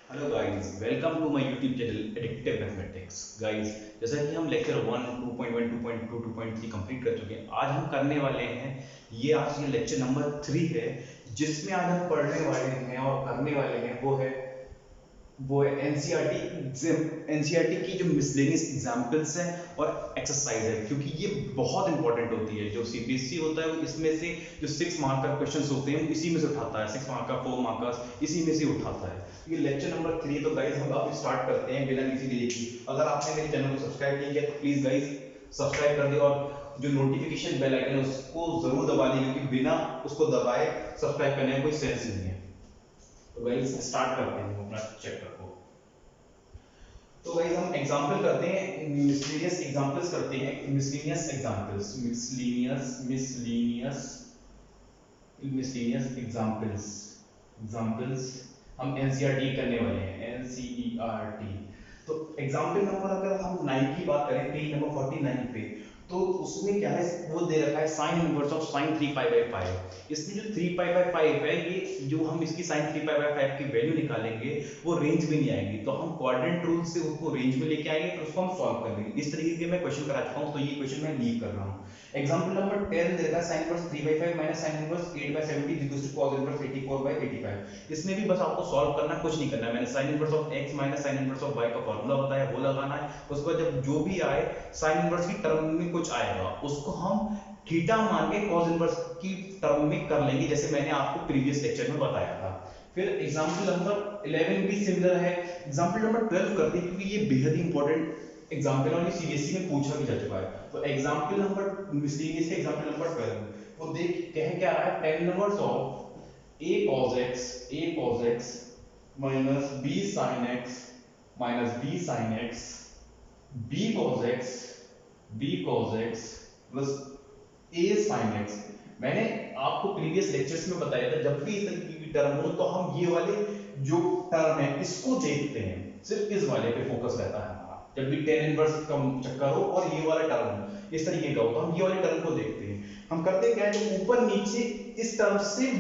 Hello guys, welcome to my YouTube channel addictive mathematics. Guys, जैसा कि हम lecture 1, 2.1, 2.2, 2.3 complete कर चुके हैं, आज हम करने वाले हैं आज ये लेक्चर नंबर 3 है, जिसमें आज हम पढ़ने वाले हैं और करने वाले हैं वो है एनसीईआरटी की जो मिसलेनियस एग्जांपल्स हैं और एक्सरसाइज है, क्योंकि ये बहुत इंपॉर्टेंट होती है। जो सीबीएसई होता है वो इसमें से जो 6 मार्क का क्वेश्चंस होते हैं इसी में से उठाता है, 6 मार्क का 4 मार्क का इसी में से उठाता है। ये लेक्चर नंबर 3 है, तो गाइस हम अब स्टार्ट करते हैं बिना किसी देरी के। अगर आपने मेरे चैनल को सब्सक्राइब नहीं किया तो प्लीज गाइस सब्सक्राइब कर दे और जो नोटिफिकेशन बेल आइकन है उसको जरूर दबा दें, क्योंकि बिना उसको दबाए सब्सक्राइब करने का कोई सेंस नहीं है। तो गाइस स्टार्ट करते हैं अपना चैप्टर को। तो गाइस हम एग्जांपल करते हैं, मिसलेनियस एग्जांपल्स करते हैं, मिसलेनियस एग्जांपल्स, मिसलेनियस एग्जांपल्स हम एनसीईआरटी करने वाले हैं, एनसीईआरटी। तो एग्जांपल नंबर अगर हम 9 की बात करें, पेज नंबर 49 पे, तो उसमें क्या है, वो दे रखा है sine inverse of sine 3 pi by 5। इसमें जो 3 पाई बाय 5 है, ये जो हम इसकी साइन 3 पाई बाय 5 की वैल्यू निकालेंगे वो रेंज में नहीं आएगी, तो हम क्वाड्रेंट रूल से उसको रेंज में लेके आएंगे, फिर उसको हम सॉल्व कर लेंगे। इस तरीके के मैं क्वेश्चन करा चुका हूं, तो ये क्वेश्चन मैं लीव कर रहा हूं। एग्जांपल नंबर 10 दे रखा है sin inverse 3/5 minus sin inverse 8/70 equals to cos inverse 84/85। इसमें भी बस आपको सॉल्व करना, कुछ नहीं करना है। मैंने sin inverse of x minus sin inverse of y का फार्मूला बताया, वो लगाना है। उसके बाद जब जो भी आए sin इनवर्स की टर्म में कुछ आएगा, उसको हम थीटा मान के cos इनवर्स की टर्म में कर लेंगे, जैसे मैंने आपको प्रीवियस लेक्चर में बताया था। फिर एग्जांपल नंबर 11 भी सिमिलर है। एग्जांपल नंबर 12 करते हैं, क्योंकि ये बेहद ही इंपॉर्टेंट एग्जांपल और ये सीबीएसई में पूछा भी जा चुका है। तो example number miscellaneous example number 12, वो देख कह क्या रहा है, tan inverse of a cos x minus b sin x minus b sin x b cos x plus a sin x। मैंने आपको प्रीवियस लेक्चर्स में बताया था, जब भी इस तरीके की टर्म हो तो हम ये वाले जो टर्म है इसको देखते हैं, सिर्फ इस वाले पे फोकस रहता है हमारा। जब भी tan इनवर्स का चक्कर हो और ये वाला टर्म इस तरीके का हो, तो हम ये वाले टर्म को देखते हैं। हम करते क्या है, तो ऊपर नीचे इस टर्म से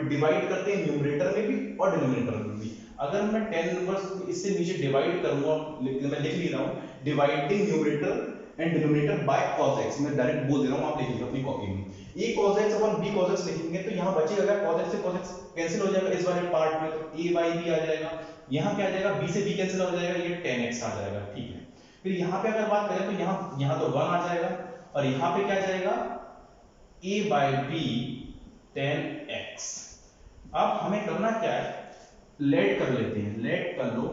डिवाइड करते हैं, न्यूमरेटर में भी और डिनोमिनेटर में भी। अगर मैं tan इनवर्स इससे नीचे डिवाइड करूंगा, मैं लिख ले रहा हूं dividing numerator and denominator by cos x, मैं डायरेक्ट बोल दे रहा हूं, आप लिख लीजिए अपनी कॉपी में। a cos x upon b cos x लिखेंगे, तो यहां बचेगा cos x से cos x कैंसिल हो जाएगा इस वाले पार्ट में, तो a by b आ जाएगा। यहां क्या आ जाएगा, b से b कैंसिल हो जाएगा, ये tan x आ जाएगा। ठीक है, फिर यहां पे अगर बात करें तो यहां तो 1 आ जाएगा, और यहां पे क्या जाएगा a by b tan x। अब हमें करना क्या है, लेट कर लेते हैं, लेट कर लो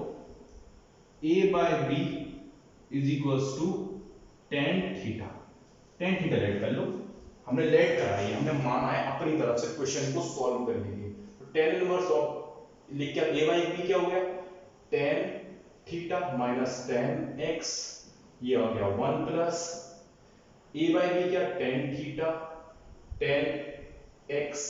a by b is equals to tan theta. tan theta let कर लो, हमने लेट करा है, हमने माना है अपनी तरफ से क्वेश्चन को सॉल्व करने के लिए। तो tan इनवर्स ऑफ लिख के a by b क्या हो गया, tan theta minus tan x, ये हो गया 1 प्लस a by b क्या tan theta tan x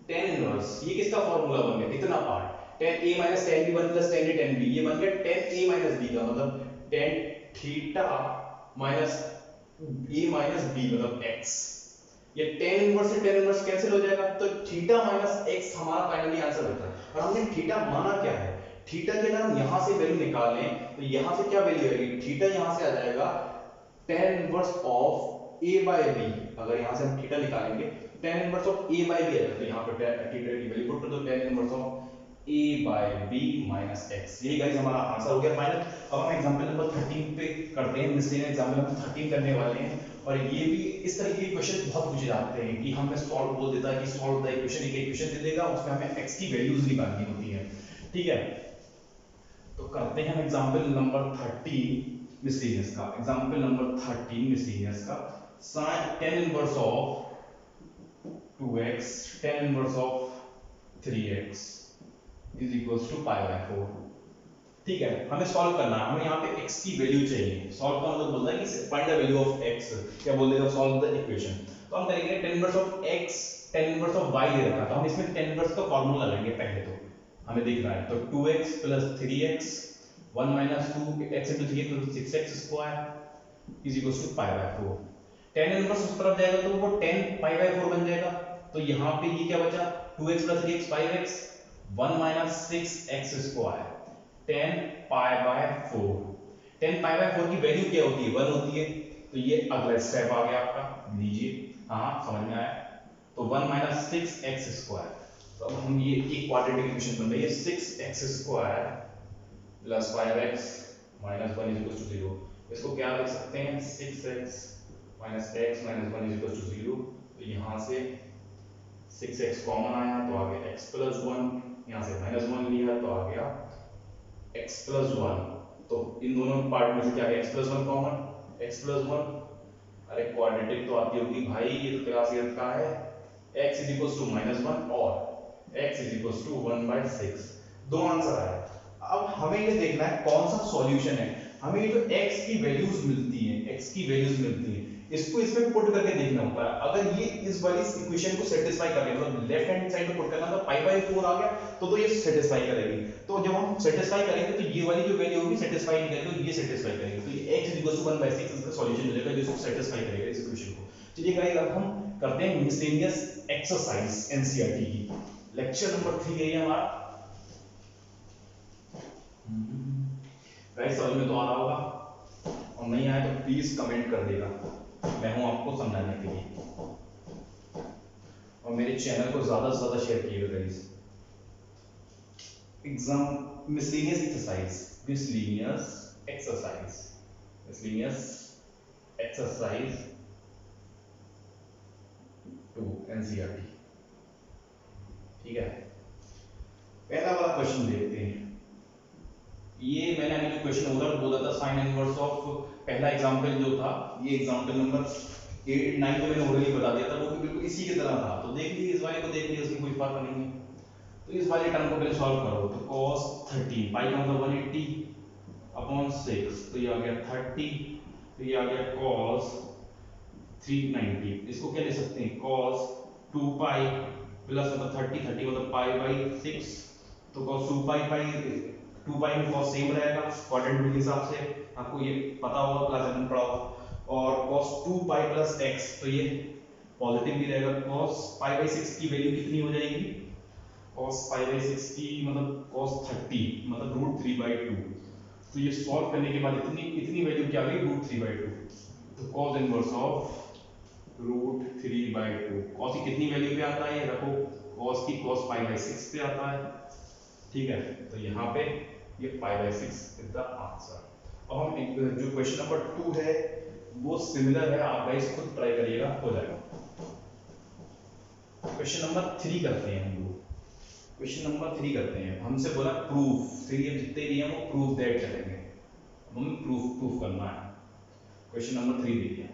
tan inverse, ये किसका फॉर्मूला बन गया, इतना part tan a minus tan b 1 plus tan a tan b, ये बन गया tan a माइनस b का मतलब tan theta minus a minus b मतलब x। ये tan इनवर्स से tan इनवर्स कैंसिल हो जाएगा, तो थीटा माइनस x हमारा फाइनली आंसर होता है। और हमने थीटा माना क्या है, थीटा की अगर हम यहां से वैल्यू निकालें तो यहां से क्या वैल्यू आएगी, थीटा यहां से आ जाएगा tan inverse of a by b। अगर यहां से हम थीटा निकालेंगे tan inverse of a by b आएगा, तो यहां पे थीटा की वैल्यू पुट कर दो, tan inverse of a by b minus x। यही गाइस हमारा आंसर हो गया फाइनल। अब हम एग्जांपल नंबर 13 पे करते हैं, मिसलेनियस एग्जांपल नंबर 13 करने वाले हैं। और ये भी इस तरह के क्वेश्चन बहुत पूछे जाते हैं कि हमें सॉल्व बोल देता है कि सॉल्व द इक्वेशन, एक इक्वेशन दे देगा, उसमें हमें x की वैल्यूज निकालनी होती है। ठीक है, तो करते हैं हम एग्जांपल नंबर 13 मिसलेनियस का। एग्जांपल नंबर 13 मिसलेनियस का, sin tan inverse of 2x tan inverse of 3x is equals to pi by 4। ठीक है, हमें सॉल्व करना है, हमें यहाँ पे x की वैल्यू चाहिए। सॉल्व का मतलब बोलता है कि find the value of x, क्या बोल देगा, सॉल्व द इक्वेशन। तो हम करेंगे tan inverse of x tan inverse of y दे रखा है, तो हम इसमें tan इनवर्स का फार्मूला लगाएंगे पहले, तो हमें दिख रहा है, तो 2x plus 3x 1 minus 2x into 3 तो 6x square is equals to pi by 4। tan inverse उस तरफ जाएगा तो वो tan पाई बाय 4 बन जाएगा, तो यहाँ पे ये क्या बचा 2x plus 3x 5x 1 minus 6x square 10 pi by 4। 10 pi by 4 की वैल्यू क्या होती है? 1 होती है। तो ये अगला स्टेप आ गया आपका, लीजिए। हाँ समझ में आया। तो 1 माइनस 6x स्क्वायर, तो अब हम ये एक क्वाड्रेटिक इक्वेशन बन रही है 6x square plus 5x minus 1 is equal to 0। इसको क्या लिख सकते हैं? 6x minus x minus 1 is equal to 0। तो यहाँ से 6x कॉमन आया तो आ गया x प्लस 1, यहाँ से माइनस 1 लिया तो आ गया x प्लस 1। तो इन दोनों पार्ट में से क्या है? x plus 1 common, x plus 1। अरे क्वाड्रेटिक तो आती होगी भाई, ये तो क्लास 8 का है। x is equal to minus 1 और x इज इक्वल टू 1/6। दो आंसर आए। अब हमें ये देखना है कौन सा सॉल्यूशन है। हमें ये जो x की वैल्यूज मिलती हैं, x की वैल्यूज मिलती हैं, इसको इसमें पुट करके देखना होता है। अगर ये इस वाली इक्वेशन को सेटिस्फाई कर ले, मतलब लेफ्ट हैंड साइड में पुट करना, तो पाई बाय 4 आ गया, तो ये सेटिस्फाई करेगी। तो जब हम सेटिस्फाई करेंगे तो ये वाली जो वैल्यू होगी सेटिस्फाई नहीं करेगी, तो ये सेटिस्फाई करेगी। तो ये x 1/6 इसका सॉल्यूशन मिलेगा जो इसको सेटिस्फाई करेगा इस इक्वेशन को। चलिए गाइस अब हम करते हैं मिसलेनियस एक्सरसाइज एनसीईआरटी की। लेक्चर नंबर 3 है ये हमारा। गाइस समझ में तो आ रहा होगा, और नहीं आए तो प्लीज कमेंट कर देगा, मैं हूं आपको समझाने के लिए। और मेरे चैनल को ज्यादा से ज्यादा शेयर कीजिएगा guys. Exam miscellaneous exercise, miscellaneous exercise, miscellaneous exercise two NCERT. ठीक है, पहला वाला क्वेश्चन देखते हैं। ये मैंने अभी जो क्वेश्चन बोला था साइन इनवर्स ऑफ, पहला एग्जांपल जो था, ये एग्जांपल नंबर 8 9 को मैंने ऑलरेडी बता दिया था, वो भी बिल्कुल इसी की तरह था। तो देख लीजिए, इस वाले को देख लीजिए, उसमें कोई फर्क नहीं है। तो इस वाले टर्म को पहले सॉल्व करो। तो cos 13 पाई का मतलब 180 अपॉन 6, तो ये आ गया 30। तो ये आ गया cos 390। इसको क्या ले सकते हैं? cos 2 पाई प्लस मतलब 30, 30 मतलब पाई बाई 6। तो cos 2 पाई पाई 2 पाई में cos सेम रहेगा क्वाड्रेंट रूल के हिसाब से, आपको ये पता होगा, क्लास 11 पढ़ा होगा। और cos 2 पाई प्लस x, तो ये पॉजिटिव भी रहेगा। cos पाई बाई 6 की वैल्यू कितनी हो जाएगी? cos पाई बाई 6 की मतलब cos 30 मतलब √3/2। तो ये सॉल्व करने के बाद इतनी इतनी वैल्यू क्या आ गई? √3/2। तो cos इनवर्स ऑफ √3/2, cos की कितनी वैल्यू पे आता है? ये रखो, cos की cos पाई बाई 6 पे आता है। ठीक है, तो यहाँ पे ये pi by 6 is the answer. अब हम जो क्वेश्चन नंबर 2 है वो सिमिलर है, आप गाइस खुद ट्राई करिएगा, हो जाएगा। क्वेश्चन नंबर 3 करते हैं हम लोग। क्वेश्चन नंबर 3 करते हैं। हमसे बोला प्रूफ, 3 जितने भी हैं वो प्रूफ दैट चलेंगे, हमें प्रूफ करना है। क्वेश्चन नंबर 3 देखिए।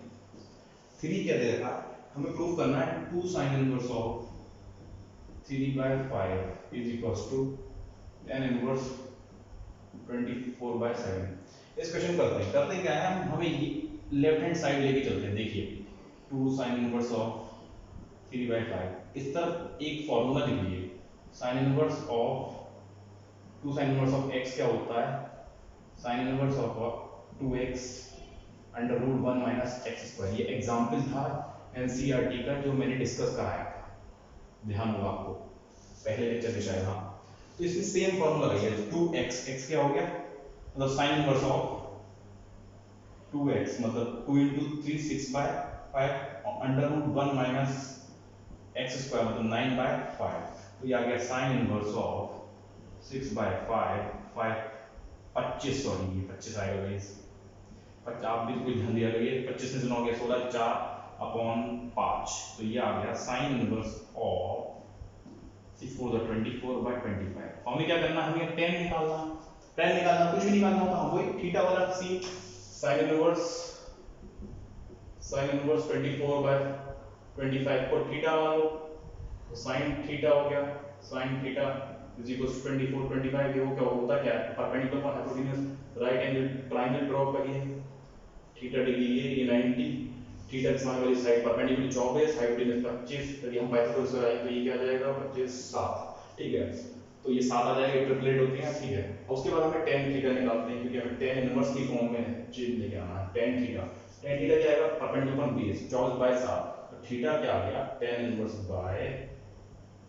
3 क्या दे रखा? हमें प्रूफ करना है 2 sin inverse of 3/5 is equals to tan inverse 24/7। इस क्वेश्चन करते हैं क्या है, हम हमें लेफ्ट हैंड साइड लेके चलते हैं। देखिए 2 sin इनवर्स ऑफ 3/5, इस तरफ एक फॉर्मूला लिख लीजिए। sin inverse of 2 sin inverse of x क्या होता है? sin inverse of 2x under root 1 minus x square. ये एग्जाम्पल था एनसीईआरटी का जो मैंने डिस्कस कराया था, ध्यान होगा आपको पहले लेक्चर में शायद। हाँ, तो इसमें सेम फॉर्मूला है 2x, x क्या हो गया मतलब साइन इनवर्स ऑफ 2x मतलब 2 × 3 6/5 under root 1 minus x square मतलब 9/5। तो ये आ गया साइन इनवर्स ऑफ 6/5 25, सॉरी ये 25 आएगा गाइस, आप भी कोई ध्यान दिया करिए। 25 में से 9 गया 16, 4 अपॉन 5। तो ये आ गया साइन इनवर्स ऑफ 6 4 24/25। हमें क्या करना है? हमें tan निकालना। tan निकालना, कुछ भी निकालना होता है वही थीटा वाला सी। साइन इनवर्स 24/25 को थीटा मान लो, तो साइन थीटा हो गया, sine theta is equal to 24/25। ये वो क्या होता है? क्या परपेंडिकुलर पर hypotenuse right angle triangle draw करिए। थीटा डिग्री ये 90, थीटा के सामने वाली साइड परपेंडिकुलर 24, हाइपोटेन्यूज 25। तो ये हम पाइथागोरस से आए तो ये क्या आ जाएगा? 25 7। ठीक है, तो ये 7 आ जाएगा, ट्रिपलेट होते हैं। ठीक है, उसके बाद हमें tan थीटा निकालते हैं, क्योंकि हमें tan इनवर्स की फॉर्म में चेंज लेके आना है। tan थीटा क्या आएगा? Perpendicular base 24/7। तो थीटा क्या आ गया? tan इनवर्स बाय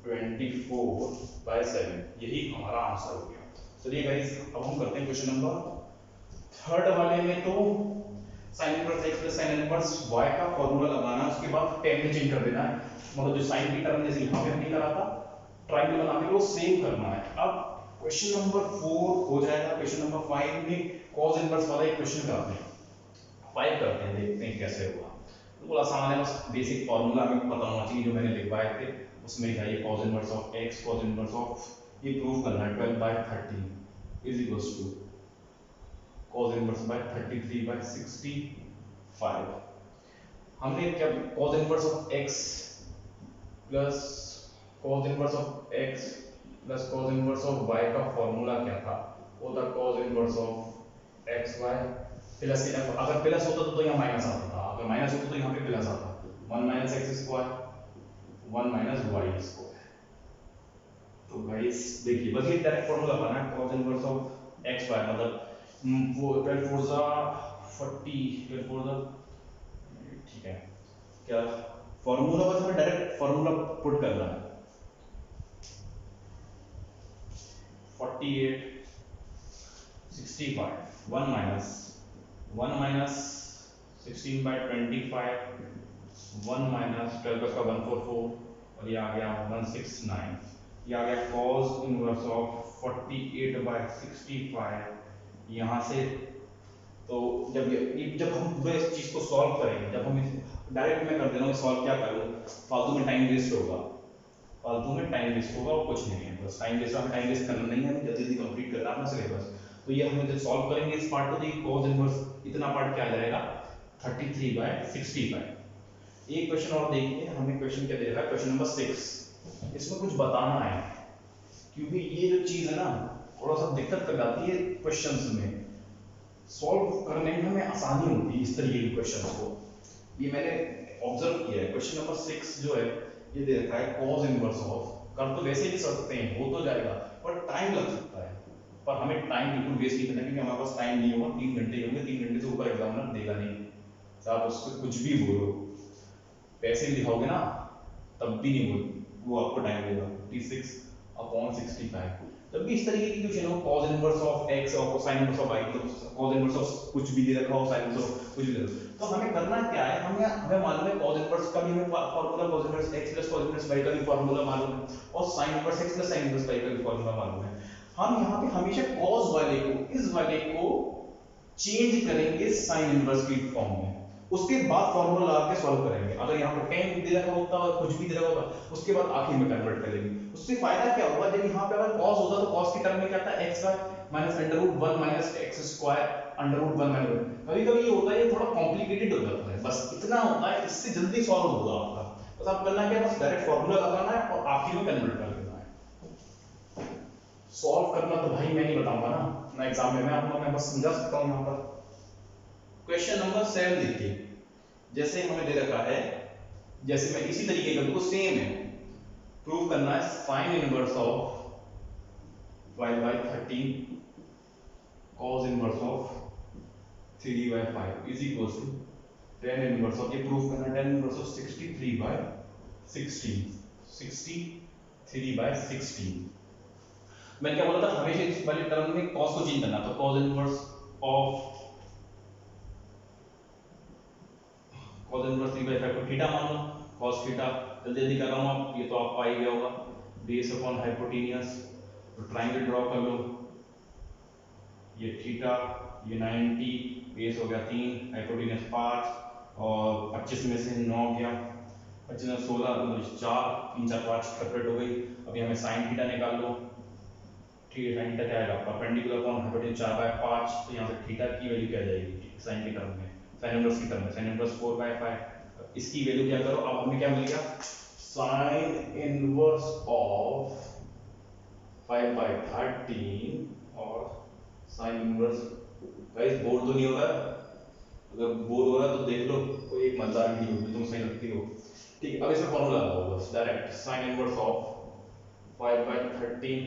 24/7, यही हमारा आंसर हो गया। चलिए गाइस अब हम करते हैं क्वेश्चन नंबर थर्ड वाले में। तो sin inverse x plus sin inverse y का फॉर्मूला लगाना, उसके बाद tan में चेंज कर देना है, मतलब जो sin की टर्म जैसे यहाँ पे हमने करा था ट्रायंगल बना के वो सेम करना है। अब क्वेश्चन नंबर 4 हो जाएगा। क्वेश्चन नंबर 5 में cos इनवर्स वाला एक क्वेश्चन कराते हैं, 5 करते हैं, देखते हैं कैसे होगा। बिल्कुल आसान है, बस बेसिक फॉर्मूला हमें पता होना चाहिए जो मैंने लिखवाए थे उसमें क्या है, cos inverse of x cos inverse of, ये प्रूव करना है 12/13 is equals to cos inverse by 33/65। हमने क्या cos inverse of x plus cos inverse of x plus cos inverse of y का फॉर्मूला क्या था, वो था cos inverse of xy plus के, अगर प्लस होता तो यहाँ माइनस आता था, अगर माइनस होता तो यहाँ पे प्लस आता, 1 minus x square 1 minus y square. तो गाइस देखिए बस ये डायरेक्ट फॉर्मूला बनाना है cos इनवर्स ऑफ xy, मतलब वो 12 4 जा 40 12 4 जा, ठीक है क्या फॉर्मूला, बस हमें डायरेक्ट फॉर्मूला पुट करना है 48 65 1 माइनस 16/25 1 माइनस 12 का 144 और ये आ गया 169, ये आ गया cos इनवर्स ऑफ 48/65 यहाँ से। तो जब हम पूरे इस चीज को सॉल्व करेंगे, जब हम डायरेक्ट मैं कर दे रहा हूँ सॉल्व, क्या करूँ फालतू में टाइम वेस्ट होगा, फालतू में टाइम वेस्ट होगा और कुछ नहीं है, बस टाइम वेस्ट, हमें टाइम वेस्ट करना नहीं है, हमें जल्दी जल्दी कंप्लीट करना है अपना सिलेबस। तो ये हम जब सॉल्व करेंगे इस पार्ट को, तो ये cos इनवर्स इतना पार्ट क्या आ जाएगा 33/65। एक क्वेश्चन और देखिए, हमें क्वेश्चन क्या दे रहा है, क्वेश्चन नंबर 6, इसमें कुछ बताना है, क्योंकि ये जो चीज है ना थोड़ा सा दिक्कत कर जाती है क्वेश्चंस में, सॉल्व करने में हमें आसानी होती है इस तरीके के क्वेश्चंस को। ये मैंने ऑब्जर्व किया है। क्वेश्चन नंबर 6 जो है ये दे रखा है cos इनवर्स ऑफ, कर तो वैसे ही सकते हैं, हो तो जाएगा पर टाइम लग सकता है, पर हमें टाइम बिल्कुल वेस्ट नहीं करना, क्योंकि हमारे पास टाइम नहीं होगा, 3 घंटे ही होंगे, 3 घंटे से ऊपर एग्जामिनर देगा नहीं, आप उसको कुछ भी बोलो, पैसे दिखाओगे ना तब भी नहीं बोल, वो आपको टाइम देगा 56/65। जब भी इस तरीके की क्वेश्चन हो cos इनवर्स ऑफ x और sin इनवर्स ऑफ y, तो cos इनवर्स ऑफ कुछ भी दे रखा हो, sin इनवर्स ऑफ कुछ भी दे रखा हो, तो हमें करना क्या है, हमें हमें मालूम है cos इनवर्स का भी हमें formula, cos inverse x plus cos inverse y का भी फार्मूला मालूम है, और sin inverse x plus sin inverse y का भी फार्मूला मालूम है। हम यहाँ पे हमेशा cos वाले को, इस वाले को चेंज करेंगे sin इनवर्स की फॉर्म में, उसके बाद फॉर्मूला लगा के सॉल्व करेंगे। अगर यहाँ पे tan दे रखा होता है, कुछ भी दे रखा होता, उसके बाद आखिर में कन्वर्ट कर लेंगे। उससे फायदा क्या होगा, जब यहाँ पे अगर cos होता तो cos की टर्म में क्या था xy minus √1 minus x square √1 minus 1। कभी-कभी ये होता है, ये थोड़ा कॉम्प्लिकेटेड हो जाता है, बस इतना होता है, इससे जल्दी सॉल्व होगा आपका। बस आप करना क्या है, बस डायरेक्ट फॉर्मूला लगाना है और आखिर में कन्वर्ट कर देना है। सॉल्व करना तो भाई मैं नहीं बताऊंगा ना एग्जाम में, मैं आपको मैं बस समझा सकता हूँ। यहाँ पर क्वेश्चन नंबर 7 देखिए, जैसे हमें दे रखा है, जैसे मैं इसी तरीके का बिल्कुल सेम है, प्रूव करना है sin inverse of 5/13 cos inverse of 3/5 is equal to tan inverse of, ये प्रूव करना है tan इनवर्स ऑफ 63/16 मैं क्या बोला था, हमेशा इस वाले टर्म में cos को चेंज करना, तो cos inverse of cos inverse 3/5 को थीटा मान लो, cos थीटा जल्दी जल्दी कर रहा हूं, आप ये तो आपको आ ही गया होगा, बेस अपॉन हाइपोटेनियस, तो ट्रायंगल ड्रॉ कर लो, ये थीटा, ये 90, बेस हो गया 3, हाइपोटेनियस 5 और 25 में से 9 गया, 25 में 16 मतलब 4, 3 4 5 सेपरेट हो गई। अभी हमें sin थीटा निकाल लो, ठीक है, sin थीटा क्या आएगा, परपेंडिकुलर अपॉन हाइपोटेन्यूज 4/5, तो यहाँ से थीटा की वैल्यू क्या आ जाएगी sin की टर्म में, sin इनवर्स की टर्म में sin इनवर्स 4/5, इसकी वैल्यू क्या करो, अब हमें क्या मिल गया sin इनवर्स ऑफ 5/13 और sin इनवर्स, गाइस बोर तो नहीं हो रहा, अगर बोर हो रहा है तो देख लो कोई एक मजेदार वीडियो जो तुम सही लगती हो, ठीक है। अब इसमें फॉर्मूला लगाओ बस direct, sin inverse of 5/13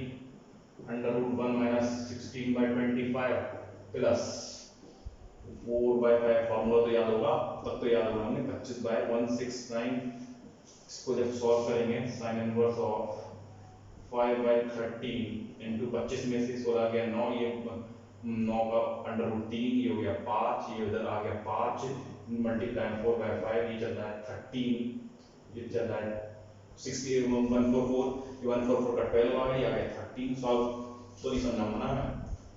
√1 minus 16/25 plus 4/5, formula तो याद होगा, तब तो याद होगा हमें 25/169, इसको जब सॉल्व करेंगे sin इनवर्स ऑफ 5/13 इंटू 25 में से 16 गया 9, ये 9 का अंडर रूट 3, ये हो गया 5, ये उधर आ गया 5 मल्टीप्लाई 4/5, ये चल रहा है 13, ये चल रहा है 60 144, ये 144 का 12 आ गया, ये आ गया 13 सॉल्व। सॉल्यूशन नंबर है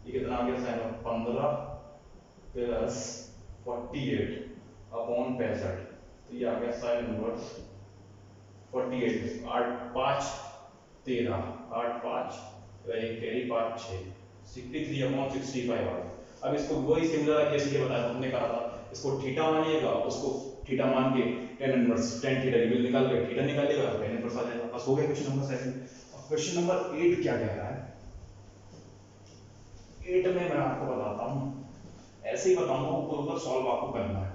ये कितना आ गया साइन ऑफ 15 प्लस 48 अपॉन 65, तो ये आ गया साइन इनवर्स 48 8 5 13 8 5 एक कैरी 5 6 63 अपॉन 65 आ गया। अब इसको वही सिमिलर है जैसे ये बताया हमने कहा था, इसको थीटा मानिएगा, उसको थीटा मान के tan इनवर्स tan थीटा की वैल्यू निकाल के थीटा निकालिएगा, tan इनवर्स आ जाएगा। बस हो गया क्वेश्चन नंबर 7। अब क्वेश्चन नंबर 8 क्या कह रहा है? 8 में मैं आपको बताता हूं, ऐसे ही बताऊंगा, ऊपर ऊपर सॉल्व आपको करना है,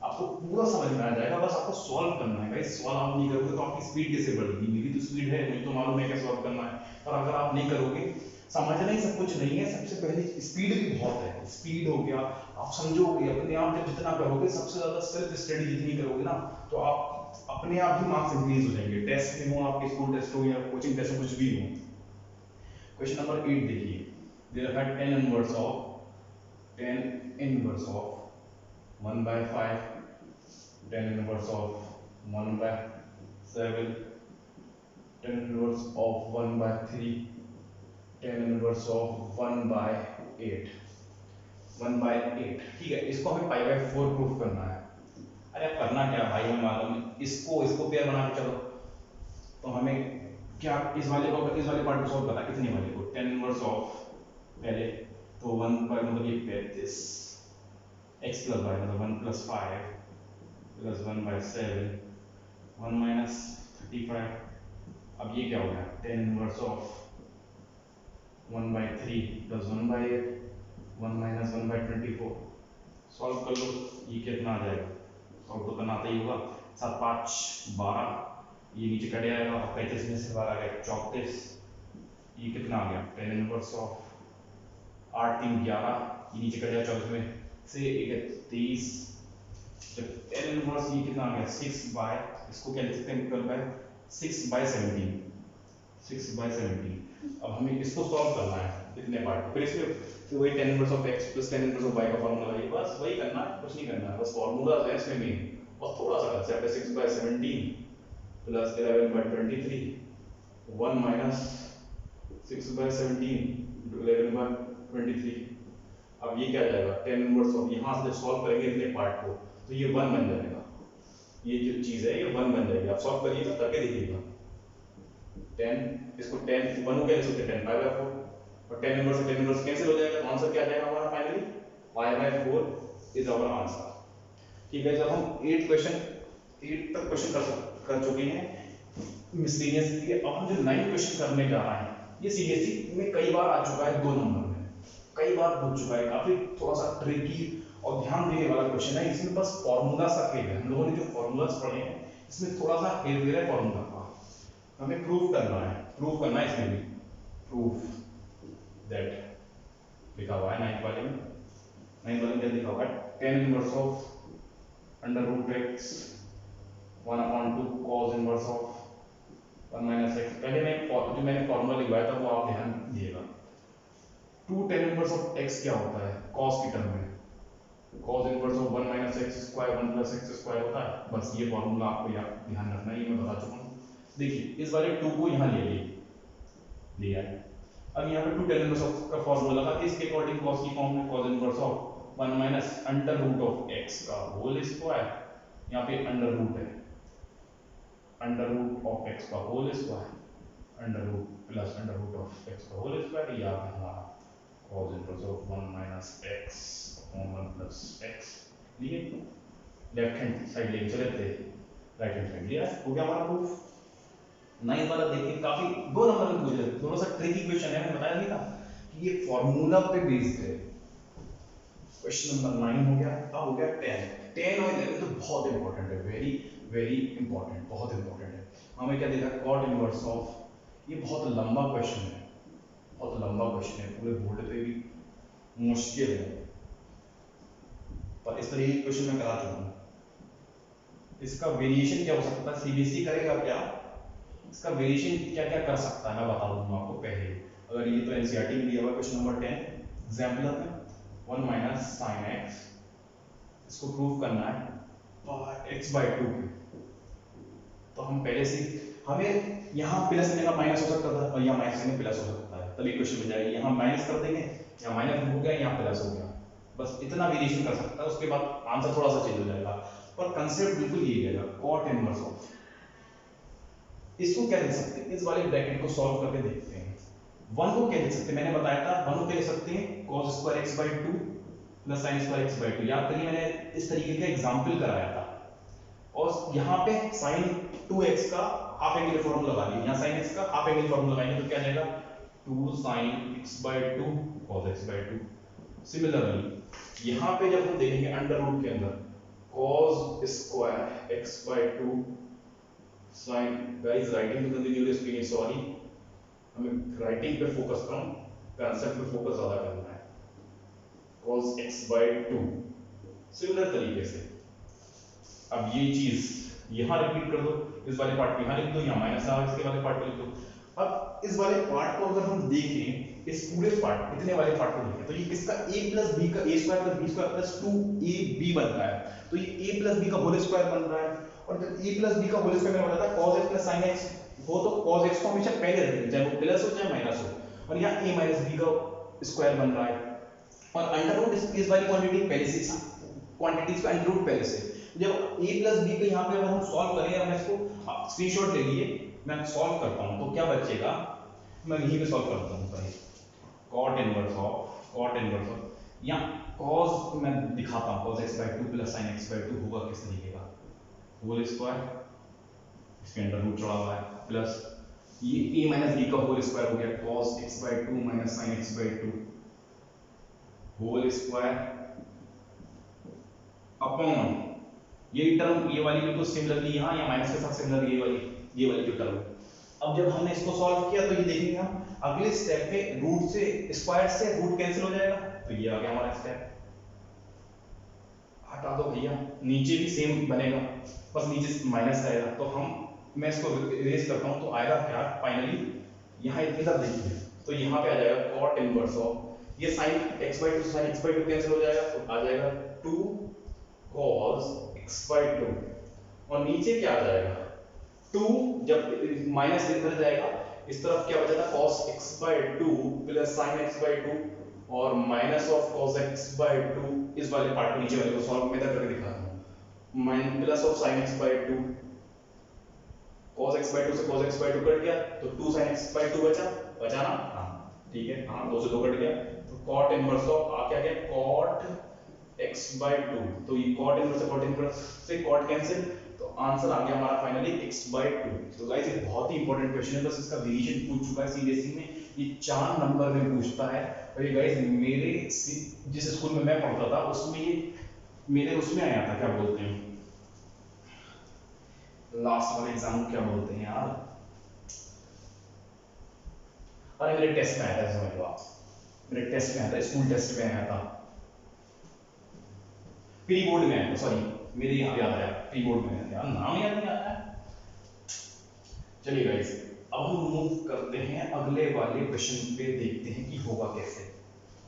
आपको पूरा समझ में आ जाएगा, बस आपको सॉल्व करना है। गाइस सॉल्व आप नहीं करोगे तो आपकी स्पीड कैसे बढ़ेगी? मेरी तो स्पीड है, मुझे तो मालूम है कैसे सॉल्व करना है, पर अगर आप नहीं करोगे, समझना ही सब कुछ नहीं है, सबसे पहले स्पीड भी बहुत है। स्पीड हो गया, आप समझोगे अपने आप, जब जितना करोगे, सबसे ज्यादा सेल्फ स्टडी जितनी करोगे ना, तो आप अपने आप ही मार्क्स इंक्रीज हो जाएंगे। टेस्ट में हो, आपके स्कूल टेस्ट हो या कोचिंग टेस्ट कुछ भी हो। क्वेश्चन नंबर 8 देखिए, दे रखा है tan inverse of 1/5, tan inverse of 1/7, tan inverse of 1/3, tan inverse of 1/8, 1/8। ठीक है, इसको हमें π/4 प्रूफ करना है। अरे अब करना क्या भाई, हमें मालूम है, इसको पेयर बना के चलो, तो हमें क्या इस वाले पार्ट को सॉल्व करना, कितने वाले को, tan इनवर्स ऑफ पहले तो 1 पर मतलब ये 35 x प्लस y मतलब 1 + 5 प्लस 1/7 1 माइनस 35। अब ये क्या हो गया, tan inverse of 1/3 plus 1/8 1 minus 1/24। Solve कर लो, ये कितना आ जाएगा, सॉल्व तो करना आता ही होगा। 7 5 12, ये नीचे कट जाएगा, और 35 में से 12 गया 34, ये कितना आ गया, tan इनवर्स ऑफ 8 3 11, ये नीचे कट जाएगा 24 में से 31, जब tan इनवर्स ये कितना आ गया 6 बाय, इसको क्या लिख सकते हैं, 6/17 6/17। अब हमें इसको सॉल्व करना है इतने पार्ट, फिर इसमें फिर वही tan inverse of x plus tan inverse of y का फॉर्मूला है, बस वही करना है, कुछ नहीं करना है, बस फॉर्मूला है इसमें मेन, और थोड़ा सा कंसेप्ट है। 6/17 प्लस 11/23 1 माइनस 6/17 11/23। अब ये क्या आ जाएगा, tan इनवर्स ऑफ, यहाँ से जब सॉल्व करेंगे इतने पार्ट को, तो ये 1 बन जाएगा, ये जो चीज है ये 1 बन जाएगी। आप सॉल्व करिएगा, करके देखिएगा। 10 इसको 10 1 हो गया, इसको 10 π/4, और tan इनवर्स कैंसिल हो जाएगा, तो आंसर क्या आ जाएगा हमारा फाइनली, π/4 इज आवर आंसर। ठीक है, जब हम 8 तक क्वेश्चन कर चुके हैं मिसलेनियस के लिए, अब हम जो 9 क्वेश्चन करने जा रहे हैं, ये सीबीएसई में कई बार आ चुका है, 2 नंबर में कई बार पूछ चुका है, काफी थोड़ा सा ट्रिकी और ध्यान देने वाला क्वेश्चन है। इसमें बस फॉर्मूला सा फेल है, हम लोगों ने जो फॉर्मूलास पढ़े हैं इसमें थोड़ा सा हेर फेर है फॉर्मूला का, हमें प्रूव करना है इसमें भी, प्रूफ दैट लिखा हुआ है 9 वाले में क्या लिखा हुआ है, tan inverse of √x 1/2 cos inverse of 1 minus x। पहले मैंने फॉर्मूला लिखवाया था वो आप ध्यान दिएगा। 2 tan इनवर्स ऑफ x क्या होता है cos की टर्म में, cos inverse of 1 minus x square 1 plus x square होता है, बस ये फॉर्मूला आपको ध्यान रखना है, ये मैं बता चुका हूँ। देखिए इस वाले 2 को यहाँ ले लिया है, अब यहाँ पे 2 tan इनवर्स ऑफ का फॉर्मूला लगा, इसके अकॉर्डिंग cos की फॉर्म में cos inverse of 1 minus √x का होल स्क्वायर, यहाँ पे अंडर रूट है, √x का होल स्क्वायर, प्लस √x का होल स्क्वायर, ये आ गया हमारा cos inverse of 1 minus x upon 1 plus x। लिए लेफ्ट हैंड साइड लेके चले थे, राइट हैंड साइड लिया, हो गया हमारा प्रूफ। 9 वाला देखिए, काफी 2 नंबर में पूछा है, थोड़ा सा ट्रिकी क्वेश्चन है, मैंने बताया नहीं था कि ये फॉर्मूला पे बेस्ड है। क्वेश्चन नंबर 9 हो गया, अब हो गया 10 और 11 तो बहुत इंपॉर्टेंट है, वेरी वेरी इंपॉर्टेंट, बहुत इंपॉर्टेंट है। हमें क्या देखा, cot इनवर्स ऑफ, ये बहुत लंबा क्वेश्चन है, बहुत लंबा क्वेश्चन है, पूरे बोर्ड पे भी मुश्किल है, पर इस तरह की क्वेश्चन मैं करा चुका हूं। इसका वेरिएशन क्या हो सकता है, सीबीएसई करेगा क्या इसका वेरिएशन क्या क्या कर सकता है मैं बता दूंगा आपको पहले। अगर ये तो एनसीईआरटी में दिया हुआ क्वेश्चन नंबर 10 एग्जाम्पल में 1 माइनस साइन एक्स, इसको प्रूव करना है x बाई 2। तो हम पहले से हमें यहाँ प्लस लेना माइनस हो सकता था और यहाँ माइनस लेना प्लस हो सकता है, तभी क्वेश्चन में जाएगा। यहाँ माइनस कर देंगे, यहाँ माइनस हो गया, यहाँ प्लस हो गया, बस इतना वेरिएशन कर सकता है, उसके बाद आंसर थोड़ा सा चेंज हो जाएगा, पर कंसेप्ट बिल्कुल यही रहेगा। कॉट इनवर्स ऑफ, इसको क्या लिख सकते हैं, इस वाले ब्रैकेट को सॉल्व करके देखते हैं। वन को क्या लिख सकते हैं, मैंने बताया था वन को क्या लिख सकते हैं, cos square x by 2 plus sine square x by 2। याद करिए मैंने इस तरीके का एग्जाम्पल कराया था, और यहाँ पे साइन 2x का हाफ एंगल फॉर्मूला लगा दिया, यहाँ साइन x का हाफ एंगल फॉर्मूला लगाएंगे तो क्या जाएगा 2 sine x by 2 cos x by 2। Similarly यहाँ पे जब हम देखेंगे अंडर रूट के अंदर cos square x by 2 sine, guys writing to continue speed, sorry हमें राइटिंग पे फोकस कम, कंसेप्ट पे फोकस ज्यादा करना है। cos x बाई 2 सिमिलर तरीके से अब ये चीज यहां रिपीट कर दो, इस वाले पार्ट को यहां लिख दो, यहां माइनस आ इसके वाले पार्ट को लिख दो। अब इस वाले पार्ट को अगर हम देखें, इस पूरे पार्ट इतने वाले पार्ट को देखें तो ये किसका a प्लस b का a square plus b square plus 2ab बन रहा है, तो ये a प्लस b का होल स्क्वायर बन रहा है। और जब a प्लस b का होल स्क्वायर मैंने बताया था cos x plus sin x, वो तो cos x को हमेशा पहले रखेंगे, चाहे वो प्लस हो चाहे माइनस हो, और यहाँ a माइनस b का स्क्वायर बन रहा है। और अंडर रूट इस वाली क्वांटिटी पहले से, क्वांटिटीज का अंडर रूट पहले से, जब a प्लस बी को यहाँ पे अगर हम सॉल्व करें, मैं इसको स्क्रीनशॉट ले लिए, मैं सॉल्व करता हूँ तो क्या बचेगा, मैं यहीं पे सॉल्व करता हूँ पहले। cot इनवर्स ऑफ या cos मैं दिखाता हूँ, cos x by 2 plus sin x by 2 होगा किस तरीके का, होल स्क्वायर, इसके अंडर रूट चढ़ा हुआ है, प्लस ये a माइनस b का होल स्क्वायर हो गया cos x by 2 minus sin x by 2 whole square upon ये टर्म, ये वाली बिल्कुल सिमिलरली यहाँ या माइनस के साथ सिमिलर ये वाली जो टर्म। अब जब हमने इसको सॉल्व किया तो ये देखेंगे हम अगले स्टेप पे रूट से स्क्वायर से रूट कैंसिल हो जाएगा, तो ये आ गया हमारा स्टेप। हटा दो भैया, नीचे भी सेम बनेगा, बस नीचे माइनस आएगा, तो मैं इसको इरेज करता हूँ तो आएगा क्या फाइनली, यहाँ इधर देखिए तो यहाँ पे आ जाएगा cot इनवर्स ऑफ ये sin x by 2 sin x by 2 cancel हो जाएगा, तो आ जाएगा 2 cos x बाई 2, और नीचे क्या आ जाएगा 2, जब माइनस इधर जाएगा इस तरफ क्या बचा था cos x by 2 plus sin x by 2 और minus of cos x by 2, इस वाले पार्ट को नीचे वाले को सॉल्व में करके दिखाता हूं, minus plus of sin x by 2, cos x by 2 से cos x बाई 2 कट गया तो 2 sin x बाई 2 बचा ना, हाँ ठीक है, हाँ 2 से 2 कट गया, तो cot इनवर्स ऑफ आ क्या गया cot x बाई 2, तो ये cot इनवर्स से cot कैंसिल, तो आंसर आ गया हमारा फाइनली x बाई 2। तो गाइस ये बहुत ही इंपॉर्टेंट क्वेश्चन है, बस इसका वेरिएशन पूछ चुका है सीबीएसई में, ये 4 नंबर में पूछता है। और ये गाइस मेरे जिस स्कूल में मैं पढ़ता था उसमें ये मेरे उसमें आया था, क्या बोलते हैं लास्ट वाले एग्जाम को क्या बोलते हैं यार, अरे मेरे टेस्ट में आया था, समझ लो आप, मेरे टेस्ट में आया था, स्कूल टेस्ट में आया था, प्री बोर्ड में आया था, सॉरी मेरे यहाँ याद आया, प्री बोर्ड में आया था, नाम याद नहीं आता है। चलिए गाइस अब हम मूव करते हैं अगले वाले क्वेश्चन पे, देखते हैं कि होगा कैसे।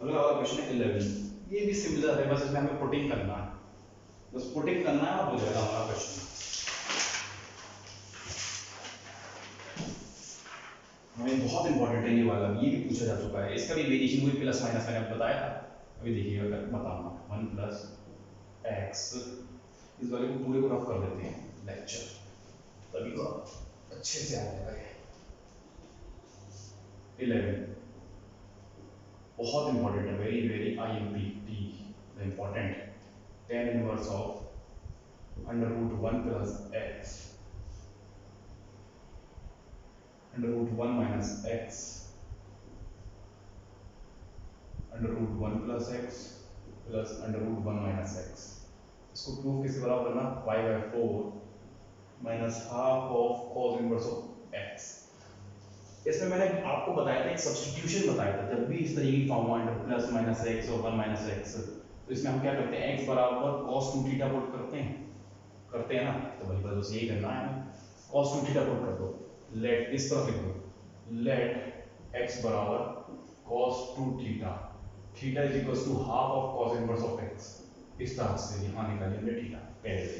अगला वाला क्वेश्चन है 11, ये भी सिमिलर है, बस इसमें हमें पुटिंग करना है, बस पुटिंग करना है और हो जाएगा हमारा क्वेश्चन। हमें बहुत इंपॉर्टेंट है ये वाला, ये भी पूछा जा चुका है, इसका भी वेरिएशन हुई प्लस माइनस मैंने आपको बताया था, अभी देखिएगा बताऊंगा 1 प्लस एक्स, इस वाले को पूरे को रफ कर देते हैं लेक्चर, तभी तो अच्छे से आ जाएगा ये। 11 बहुत इंपॉर्टेंट है, very very IMP important, tan inverse of under root 1 plus x under root 1 minus x under root 1 plus x plus under root 1 minus x. इसको प्रूफ किसके बराबर करना, pi by 4 minus half of cos inverse of x। इसमें मैंने आपको बताया था एक सब्स्टिट्यूशन बताया था, जब भी इस तरीके की form under plus minus x और 1 माइनस एक्स, तो इसमें हम क्या करते हैं x बराबर cos 2 थीटा पुट करते हैं ना, तो भाई बस यही करना है हमें, cos 2 थीटा पुट कर दो, लेट इस तरफ लिख दो, लेट एक्स बराबर cos 2 theta, theta is equal to half of cos inverse of x, इस तरह से यहाँ निकालिए हमने थीटा पहले से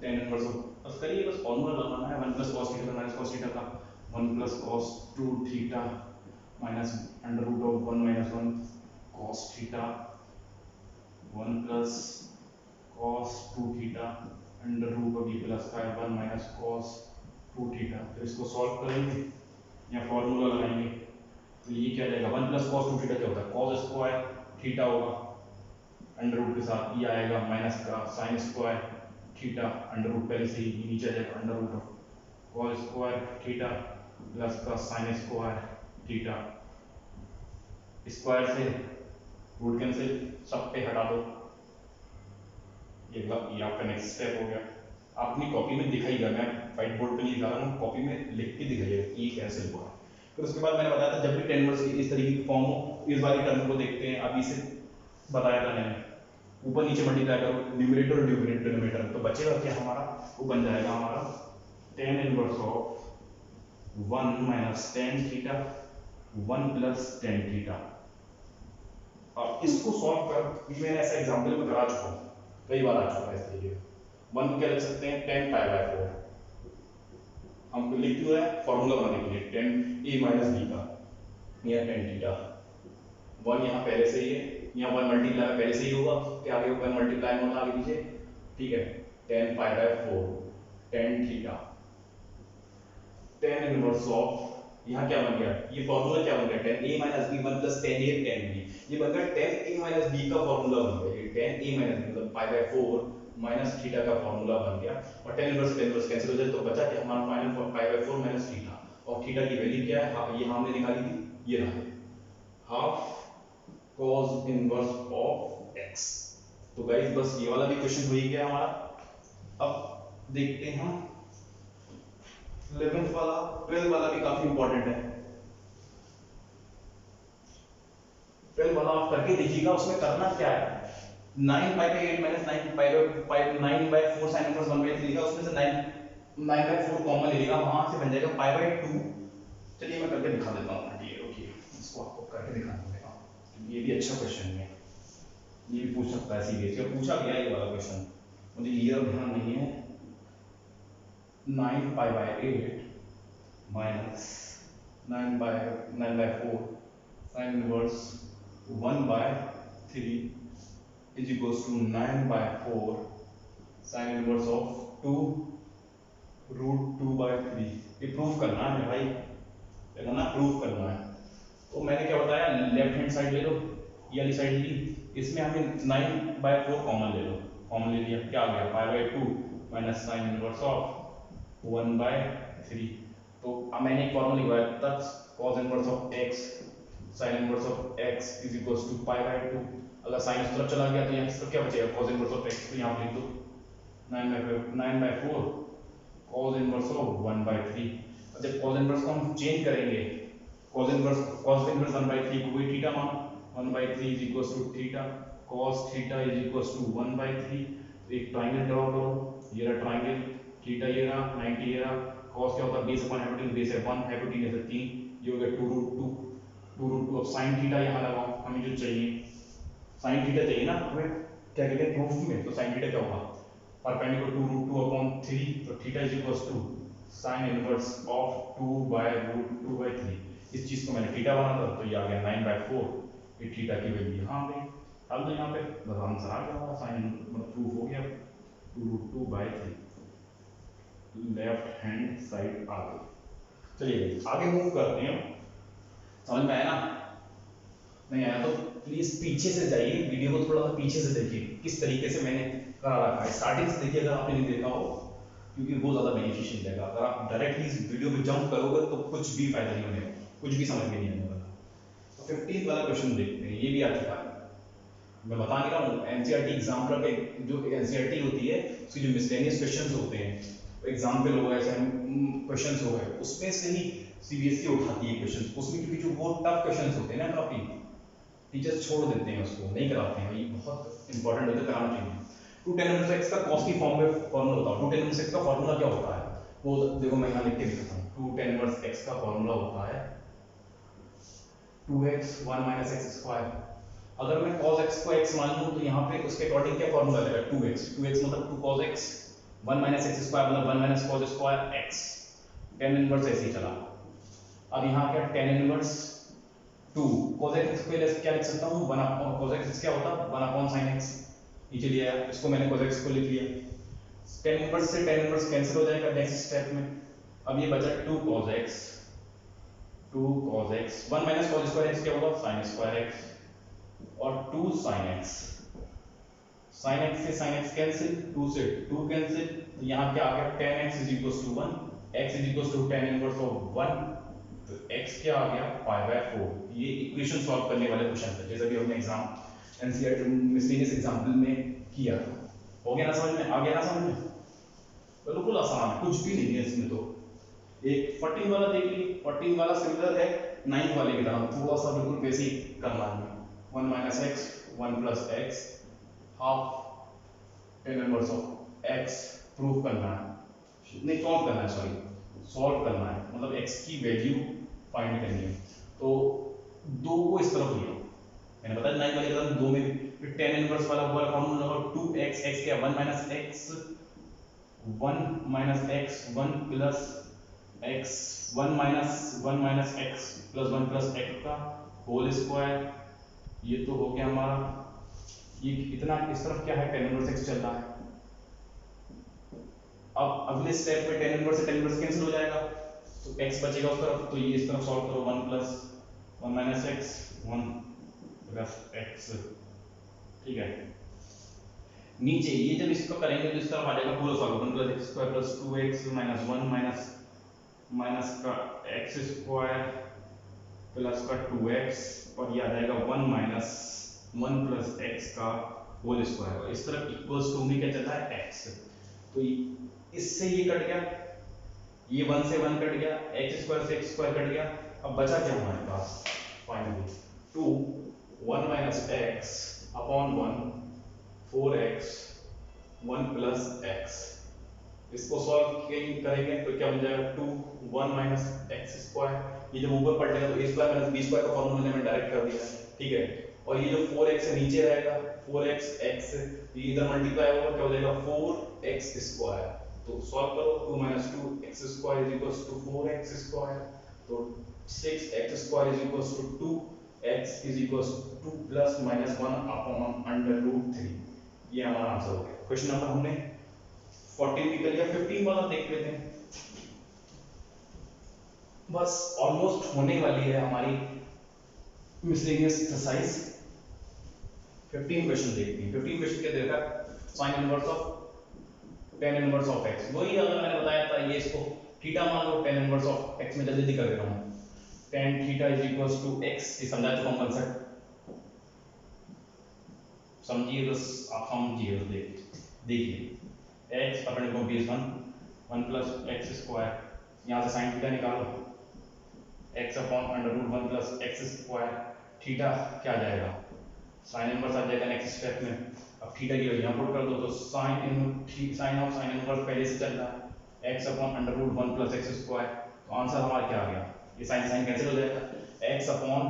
tan इनवर्स ऑफ, बस करिए, बस फॉर्मूला लगाना है 1 plus cos theta minus cos theta का 1 plus cos 2 theta minus under root of 1 minus 1 cos theta 1 plus cos 2 theta under root of ये प्लस का 1 माइनस cos 2 थीटा। तो इसको सॉल्व करेंगे या फॉर्मूला लगाएंगे तो ये क्या जाएगा 1 प्लस cos 2 थीटा क्या होता है cos स्क्वायर थीटा होगा अंडर रूट के साथ, ये आएगा माइनस का sin square theta under root पहले से ही नीचे जाएगा under root of cos square theta plus का sin स्क्वायर थीटा, स्क्वायर से रूट कैंसिल सब पे हटा दो, ये आपका नेक्स्ट स्टेप हो गया। आप अपनी कॉपी में दिखाइएगा, मैं व्हाइट बोर्ड पे नहीं दिखा रहा हूँ, कॉपी में लिख के दिखाइएगा कि ये कैसे हुआ। फिर उसके बाद मैंने बताया था जब भी tan इनवर्स की इस तरीके की फॉर्म हो, इस वाली टर्म को देखते हैं, अब इसे बताया था मैंने, ऊपर नीचे मल्टीप्लाई करो न्यूमरेटर और डिनोमिनेटर, तो बचेगा क्या हमारा, वो बन जाएगा हमारा tan inverse of 1 minus tan theta 1 plus tan theta. और इसको सॉल्व कर, मैंने ऐसा एग्जांपल में करा चुका हूँ, कई बार आ चुका है इस तरीके का। 1 को क्या लिख सकते हैं tan पाई बाय 4, हम लिख क्यों है फॉर्मूला बनाने के लिए tan a माइनस b का या tan थीटा, 1 यहाँ पहले से ही है, यहाँ 1 मल्टीप्लाई पहले से ही होगा, क्या आगे 1 मल्टीप्लाई में होगा आगे पीछे, ठीक है, tan pi by 4 tan theta tan inverse of, यहाँ क्या बन गया, ये फॉर्मूला क्या बन गया tan a minus b 1 plus tan a tan b, ये बन गया tan a माइनस b का फॉर्मूला बन गया, ये tan a माइनस b मतलब पाई बाय 4 माइनस थीटा का फॉर्मूला बन गया, और tan इनवर्स कैंसिल हो जाए तो बचा क्या हमारा final pi by 4 minus theta, और थीटा की वैल्यू क्या है, ये हमने निकाली थी, ये रहा half cos inverse of x। तो गाइस बस ये वाला भी क्वेश्चन हो ही गया हमारा। अब देखते हैं हम 11th वाला, 12th वाला भी काफी इंपॉर्टेंट है, 12th वाला आप करके देखिएगा, उसमें करना क्या है 9 pi by 8 minus 9 pi 9 by 4 sin inverse 1 by 3 लिखा, उसमें से 9 बाय 4 कॉमन ले लेगा, वहां से बन जाएगा पाई बाय 2। चलिए मैं करके दिखा देता हूं, ये ओके, इसको आपको करके दिखाना पड़ेगा, ये भी अच्छा क्वेश्चन है, ये भी पूछ सकता है सीबीएसई, पूछा गया ये वाला क्वेश्चन, मुझे क्लियर ध्यान नहीं है। 9 pi by 8 minus 9 by 4 sin inverse 1 by 3 is equals to 9 by 4 sin inverse of 2 root 2 by 3। ये प्रूफ करना है भाई, क्या करना, प्रूफ करना है। तो मैंने क्या बताया, लेफ्ट हैंड साइड ले लो, ये वाली साइड ली, इसमें हमें 9 बाय 4 कॉमन ले लो, कॉमन ले लिया, क्या आ गया pi by 2 minus sin inverse of 1 by 3। तो अब मैंने एक फॉर्मूला लिखवाया तक cos inverse of x sin inverse of x is equals to pi by 2, अगर sin इस तरफ चला गया तो यहाँ इसका क्या बचेगा cos इनवर्स ऑफ x, तो यहाँ पे लिख दो 9 by 4 cos inverse of 1 by 3। जब cos इनवर्स को हम चेंज करेंगे, cos इनवर्स 1 बाय 3 को भी थीटा मानो, 1 by 3 is equals to theta cos theta is equals to 1 by 3। तो एक ट्रायंगल ड्रॉ करो, ये रहा ट्रायंगल, थीटा ये रहा 90 ये रहा, cos क्या होता है बेस अपॉन हाइपोटेन्यूज, बेस है 1 हाइपोटेन्यूज है 3, ये हो गया 2 रूट 2। अब sin थीटा यहाँ लगाओ, हमें जो चाहिए sin थीटा चाहिए ना हमें, क्या कहते हैं प्रूफ में, तो sin थीटा क्या होगा परपेंडिकुलर 2 रूट 2 अपॉन 3, तो theta is equals to sin inverse of 2 by root 2 by 3। इस चीज को मैंने थीटा बना था, तो ये आ गया 9 बाय 4, ये थीटा की वैल्यू यहाँ आ गई, अब तो यहाँ पे बस आंसर आ गया हमारा, sin मतलब प्रूफ हो गया 2 root 2 by 3, left hand side आ गई। चलिए आगे मूव करते हैं, समझ में आया ना, नहीं आया तो प्लीज पीछे से जाइए, वीडियो को थोड़ा सा पीछे से देखिए किस तरीके से मैंने करा रखा है, स्टार्टिंग से देखिए अगर आपने नहीं देखा हो, क्योंकि वो ज्यादा बेनिफिशियल रहेगा। अगर आप डायरेक्टली इस वीडियो पे जंप करोगे तो कुछ भी फायदा नहीं होने वाला, कुछ भी समझ में नहीं आने वाला। तो 15th वाला क्वेश्चन देखते हैं, ये भी आ चुका है, मैं बता नहीं रहा हूँ एनसीईआरटी एग्जाम्पलर के, जो एनसीईआरटी होती है उसकी जो मिसलेनियस क्वेश्चंस होते हैं, एग्जाम्पल हो गए क्वेश्चंस हो गए, उसमें से ही सीबीएसई उठाती है क्वेश्चंस, उसमें क्योंकि जो वो टफ क्वेश्चंस होते हैं ना काफी, टीचर्स छोड़ देते हैं उसको, नहीं कराते हैं, ये बहुत इंपॉर्टेंट होता है, कराना चाहिए। 2 tan इनवर्स x का cos की फॉर्म में फॉर्मूला बताओ, 2 tan इनवर्स x का फॉर्मूला क्या होता है, वो देखो मैं यहाँ लिख के दिखाता हूँ, 2 tan इनवर्स x का फॉर्मूला होता है 2x 1 माइनस एक्स स्क्वायर। अगर मैं cos x को x मान लूं तो यहाँ पे उसके अकॉर्डिंग क्या फॉर्मूला लगेगा 2x मतलब 2 cos x 1 minus x square मतलब 1 minus cos square x। tan inverse ऐसे ही चला। अब यहाँ क्या tan इनवर्स 2 cos x को क्या लिख सकता हूँ 1 अपॉन cos x क्या होता है 1 अपॉन sin x। नीचे लिया इसको मैंने cos x को लिख लिया। tan इनवर्स से tan इनवर्स कैंसिल हो जाएगा नेक्स्ट स्टेप में। अब ये बचा 2 cos x 1 minus cos square x क्या होगा sin स्क्वायर x और 2 sin x से sin x कैंसिल 2 से 2 कैंसिल तो यहाँ क्या आ गया tan x is equal to 1 x is equal to tan inverse of 1 तो x क्या आ गया 5/4। ये इक्वेशन सॉल्व करने वाले क्वेश्चन थे जैसा कि हमने एग्जाम एनसीईआरटी मिसलेनियस एग्जांपल में किया था। हो गया ना समझ में आ गया ना समझ में बिल्कुल आसान कुछ भी नहीं है इसमें। तो एक 14 वाला देख लीजिए 14 वाला सिमिलर है 9 वाले की तरह थोड़ा सा बिल्कुल वैसे ही करना है 1 minus x 1 plus x half tan inverse of x prove करना है नहीं सॉल्व करना है सॉरी सॉल्व करना है मतलब x की वैल्यू फाइंड करनी है। तो दो को इस तरफ लियो मैंने बताया 9 वाले कदम दो में फिर tan इनवर्स वाला हुआ फॉर्मूला नंबर 2x x क्या 1 minus x 1 x 1 plus x 1 minus x plus 1 plus x का होल स्क्वायर। ये तो हो गया हमारा ये इतना इस तरफ क्या है tan इनवर्स x चल रहा है। अब अगले स्टेप में tan इनवर्स से tan इनवर्स कैंसिल हो जाएगा तो x बचेगा उस तरफ तो ये इस तरफ सॉल्व करो 1 plus 1 minus x 1 plus x ठीक है। नीचे ये जब इसको करेंगे तो इस तरफ आ जाएगा पूरा solve 1 plus x square plus 2x minus 1 minus का x स्क्वायर प्लस का 2x और ये आ जाएगा 1 माइनस 1 प्लस x का होल स्क्वायर और इस तरफ इक्वल्स टू में क्या चल रहा है x। तो इससे ये कट गया ये 1 से 1 कट गया x स्क्वायर से x स्क्वायर कट गया। अब बचा क्या हमारे पास finally 2 1 minus x upon 1 4x 1 plus x। इसको सॉल्व करेंगे तो क्या बन जाएगा 2 1 माइनस एक्स स्क्वायर ये जब ऊपर पलटेगा तो a square minus b square का फॉर्मूला मैंने डायरेक्ट कर दिया ठीक है। और ये जो 4x है नीचे रहेगा 4x x ये इधर मल्टीप्लाई होगा क्या हो जाएगा 4x स्क्वायर। तो सॉल्व करो 2 minus 2x square is equal to 4x square तो 6x square is equal to 2x is equal to plus minus 1 upon under root 3। ये हमारा आंसर हो गया। क्वेश्चन नंबर हमने 14 निकल गया 15 वाला देख लेते हैं। बस ऑलमोस्ट होने वाली है हमारी मिसलेनियस एक्सरसाइज। 15 क्वेश्चन देखते हैं। 15 क्वेश्चन क्या दे रखा है sin inverse of tan inverse of x। वही अगर मैंने बताया था ये इसको थीटा मान लो tan इनवर्स ऑफ x में जल्दी कर देता हूं tan theta is equals to x। ये समझा चुका हूं कंसेप्ट समझिए बस आप समझिए बस देखिए x अपन को बेस 1 प्लस एक्स स्क्वायर यहाँ से साइन थीटा निकालो x upon under root 1 plus x square theta क्या आ जाएगा साइन इनवर्स आ जाएगा नेक्स्ट स्टेप में। अब थीटा की वैल्यू यहाँ पुट कर दो तो साइन ऑफ साइन इनवर्स पहले से चल रहा है x upon under root 1 plus x square. तो आंसर हमारा क्या आ गया ये साइन साइन कैंसिल हो जाएगा x upon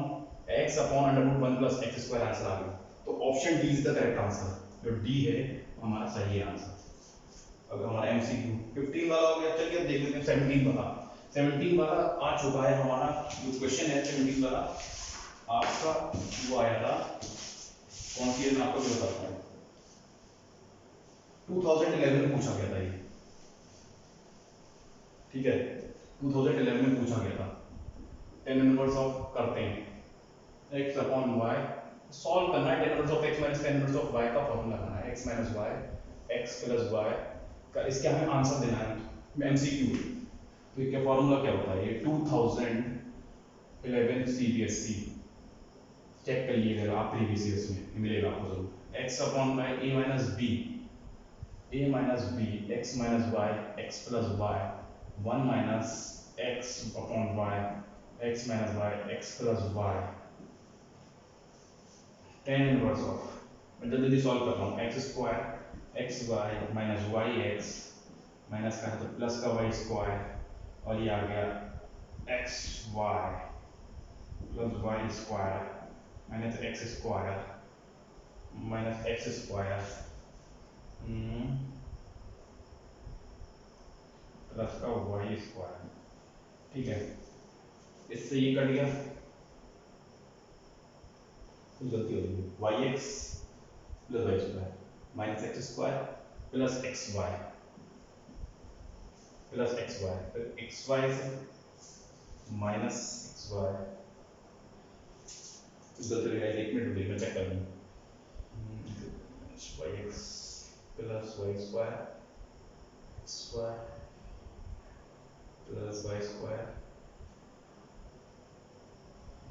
under root 1 plus x square answer आ गया। तो option D is the correct answer जो डी है हमारा सही आंसर। अब हमारा एमसीक्यू 15 वाला हो गया। चलिए देख लेते हैं 17 वाला आ चुका है हमारा जो क्वेश्चन है 17 वाला आपका वो आया था कौन सी है मैं आपको भी बताता हूँ 2011 में पूछा गया था ये ठीक है 2011 में पूछा गया था। tan इनवर्स ऑफ करते हैं x अपॉन y सॉल्व करना है tan inverse of x minus tan inverse of y का फॉर्मूला लगाना है x minus y x plus y का इसका हमें आंसर देना है एमसीक्यू। तो इसका फॉर्मूला क्या होता है ये 2011 सीबीएसई चेक कर लीजिएगा आप प्रीवियस ईयर्स में मिलेगा आपको जरूर x upon y a minus b x minus y x plus y 1 minus x upon y x minus y x plus y tan inverse of मैं जल्दी सॉल्व कर रहा हूँ x square x y minus y x minus का है तो plus का y square और ये आ गया x y plus y square minus x square minus x square plus का वाई स्क्वायर। ठीक है, इससे ये कट गया, गलती हो गई, y x plus y square minus x square plus x y plus x y, फिर एक्स वाई से माइनस एक्स वाई, गलती हो गई, 1 मिनट मैं चेक कर लूँ, y x plus y square square plus y square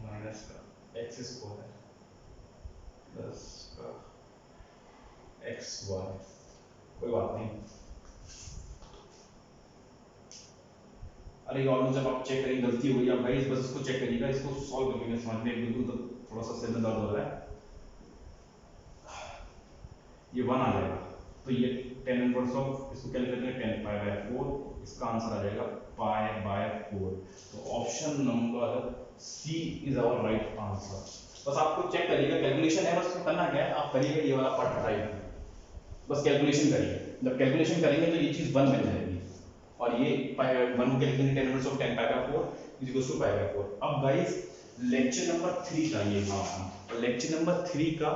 minus का x square plus का एक्स वाई, कोई बात नहीं। अरे और जब आप चेक करेंगे गलती हो गई आप गाइस बस इसको चेक करिएगा, इसको सॉल्व करेंगे, समझ में बिल्कुल तो थोड़ा सा सिर में दर्द हो रहा है, ये 1 आ जाएगा, तो ये 10 इनवर्स ऑफ, इसको कैलकुलेट करें 10 पाई बाय 4, इसका आंसर आ जाएगा पाई बाय 4। तो option number C is our right answer. बस आपको चेक करिएगा, कैलकुलेशन है, बस करना क्या है आप करिएगा ये वाला पार्ट हटाइए, बस कैलकुलेशन करिए, जब कैलकुलेशन करेंगे तो ये चीज 1 बन जाएगी, और ये 1 को लिखेंगे 10 inverse of 10 pi by 4 is equal to pi by 4। अब गाइस लेक्चर नंबर 3 का ये, हाँ लेक्चर नंबर 3 का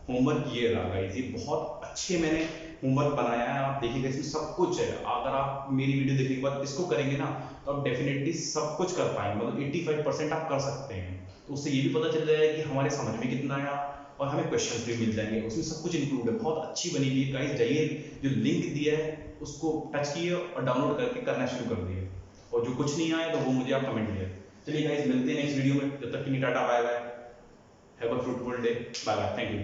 होमवर्क ये रहा गाइस, ये बहुत अच्छे मैंने होमवर्क बनाया है, आप देखिएगा इसमें सब कुछ है, अगर आप मेरी वीडियो देखने के बाद इसको करेंगे ना तो आप डेफिनेटली सब कुछ कर पाएंगे, मतलब 85% आप कर सकते हैं, तो उससे ये भी पता चल जाएगा कि हमारे समझ में कितना आया, और हमें क्वेश्चन भी मिल जाएंगे, उसमें सब कुछ इंक्लूड है, बहुत अच्छी बनी हुई है गाइस, जाइए जो लिंक दिया है उसको टच किए और डाउनलोड करके करना शुरू कर दिए, और जो कुछ नहीं आया तो वो मुझे आप कमेंट किया। चलिए गाइस मिलते हैं नेक्स्ट वीडियो में, जब तक के लिए tata bye bye, have a fruitful day, bye bye, thank you.